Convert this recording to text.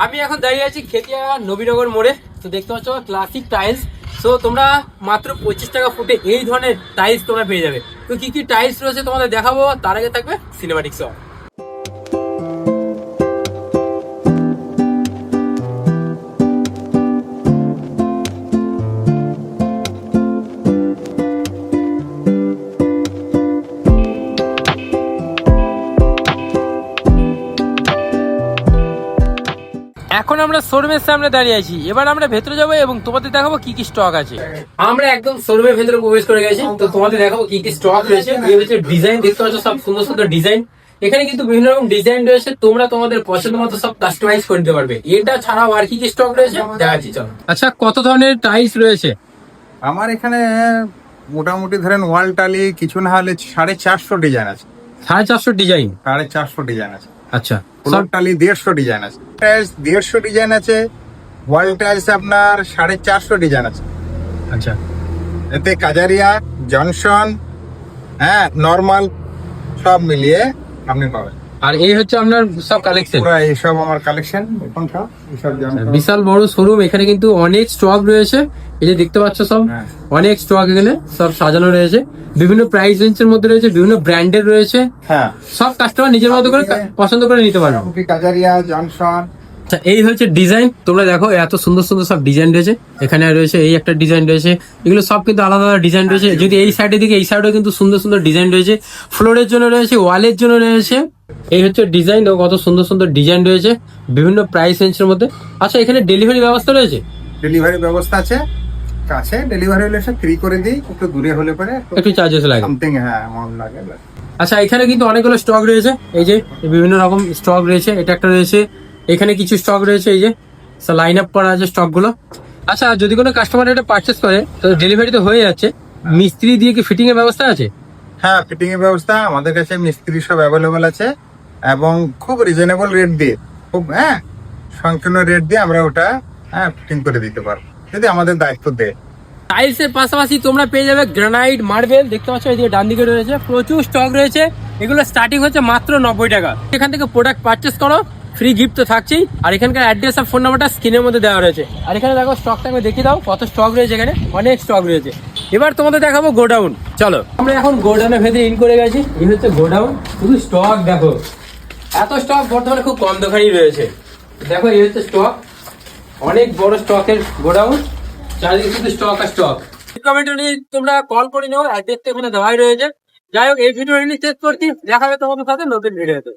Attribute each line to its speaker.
Speaker 1: আমি এখন দাঁড়িয়ে আছি খেতিয়া নবীনগর মোড়ে। তো দেখতে পাচ্ছ ক্লাসিক টাইলস। তো তোমরা মাত্র 25 টাকা ফুটে এই ধরনের টাইলস তোমরা পেয়ে যাবে। তো কি কি টাইলস রয়েছে তোমাদের দেখাবো, তার আগে থাকবে সিনেমাটিক সং। এখন আমরা শোরুমের সামনে দাঁড়িয়ে আছি, এবার আমরা ভেতরে যাবো এবং তোমাদের দেখাবো কি কি স্টক আছে। আমরা একদম শোরুমের ভেতরে প্রবেশ করে গেছি। তো তোমাদের দেখাবো কি কি স্টক রয়েছে। এই হচ্ছে ডিজাইন, দেখতে পাচ্ছ সব সুন্দর সুন্দর ডিজাইন। এখানে কিন্তু বিভিন্ন রকম ডিজাইন রয়েছে, তোমরা তোমাদের পছন্দ মতো সব কাস্টমাইজ করে নিতে পারবে। এটা ছাড়াও আর কি কি স্টক রয়েছে দেখাচ্ছি, চলো। আচ্ছা, কত ধরনের টাইলস রয়েছে?
Speaker 2: আমার এখানে মোটামুটি ধরেন ওয়াল টালি কিছু না হলে 450 ডিজাইন আছে।
Speaker 1: 450 ডিজাইন?
Speaker 2: 450 ডিজাইন আছে।
Speaker 1: আচ্ছা,
Speaker 2: ফ্লোর টালি 150 ডিজাইন আছে। টাইলস 150 ডিজাইন আছে। ওয়াল টাইলস আপনার 450 ডিজাইন আছে।
Speaker 1: আচ্ছা,
Speaker 2: এতে কাজারিয়া, জনসন, হ্যাঁ, নর্মাল সব মিলিয়ে আপনি পাবেন।
Speaker 1: আর এই হচ্ছে আপনার সব কালেকশন?
Speaker 2: পুরো এইসব আমার কালেকশন এখন সব এইসব
Speaker 1: বিশাল বড় শোরুম, এখানে কিন্তু অনেক স্টক রয়েছে। এই যে দেখতে পাচ্ছ সব অনেক স্টক এখানে সব সাজানো রয়েছে, বিভিন্ন প্রাইস রেঞ্জের মধ্যে রয়েছে, বিভিন্ন ব্র্যান্ডের রয়েছে।
Speaker 2: হ্যাঁ,
Speaker 1: সব কাস্টমার নিজের মতো করে পছন্দ করে নিতে পারবে।
Speaker 2: কাজারিয়া, জনসন।
Speaker 1: আচ্ছা, এই হচ্ছে ডিজাইন, তোমরা দেখো এত সুন্দর সুন্দর সব ডিজাইন রয়েছে। এখানে রয়েছে এই একটা ডিজাইন রয়েছে, এগুলো সব কিন্তু আলাদা আলাদা ডিজাইন রয়েছে। যদি এই সাইডের দিকে, এই সাইডেও কিন্তু সুন্দর সুন্দর ডিজাইন রয়েছে, ফ্লোরের জন্য রয়েছে, ওয়ালের জন্য রয়েছে। এই হচ্ছে ডিজাইন, কত সুন্দর সুন্দর ডিজাইন রয়েছে বিভিন্ন প্রাইস রেঞ্জের মধ্যে। আচ্ছা, এখানে ডেলিভারি ব্যবস্থা রয়েছে?
Speaker 2: ডেলিভারি ব্যবস্থা আছে, কাছে ডেলিভারি হলে সে ফ্রি করে দিই, একটু দূরে হলে পরে
Speaker 1: একটু চার্জেস লাগে
Speaker 2: সামথিং, হ্যাঁ, অ্যামাউন্ট লাগে।
Speaker 1: আচ্ছা, এখানে কিন্তু অনেকগুলো স্টক রয়েছে, এই যে বিভিন্ন রকম স্টক রয়েছে। এটা একটা রয়েছে, এখানে কিছু স্টক রয়েছে, এই যে লাইন আপ করা আছে স্টক গুলো। আচ্ছা, যদি কোনো কাস্টমার এটা পারচেস করে তো ডেলিভারি তো হয়ে যাচ্ছে, মিস্ত্রি দিয়ে কি ফিটিং এর ব্যবস্থা আছে?
Speaker 2: হ্যাঁ, ফিটিং এর ব্যবস্থা আমাদের কাছে, মিস্ত্রি সব অ্যাভেলেবল আছে এবং খুব রিজনেবল রেট দিয়ে, খুব সংকীর্ণ রেট দিয়ে আমরা ওটা ফিটিং করে দিতে পারবো যদি আমাদের দায়িত্ব দেয়।
Speaker 1: টাইলস এর পাশাপাশি তোমরা পেয়ে যাবে গ্রানাইট, মার্বেল। দেখতে পাচ্ছ এদিকে ডান দিকে রয়েছে, প্রচুর স্টক রয়েছে। এগুলো স্টার্টিং হচ্ছে মাত্র 90 টাকা। এখান থেকে প্রোডাক্ট পারচেস করো, ফ্রি গিফট তো থাকছেই। আর এখানকার অ্যাড্রেস আর ফোন নাম্বারটা স্ক্রিনের মধ্যে দেওয়া রয়েছে। আর এখানে দেখো স্টকটা আমি দেখিয়ে দাও, কত স্টক রয়েছে এখানে, অনেক স্টক রয়েছে। এবার তোমাদের দেখাবো গোডাউন, চলো। আমরা এখন গোডাউনের ভেতরে ইন করে গেছি। এই হচ্ছে গোডাউন, শুধু স্টক দেখো, এত স্টক বর্তমানে খুব কম দোকানই রয়েছে। দেখো এই হচ্ছে স্টক, অনেক বড় স্টকের গোডাউন, চারিদিকে শুধু স্টক আর স্টক। কমেন্টে তোমরা কল করে নাও, অ্যাড্রেসটা এখানে দেওয়াই রয়েছে। যাই হোক, এই ভিডিও শেষ করছি, দেখা হবে তোমাদের সাথে নতুন ভিডিওতে।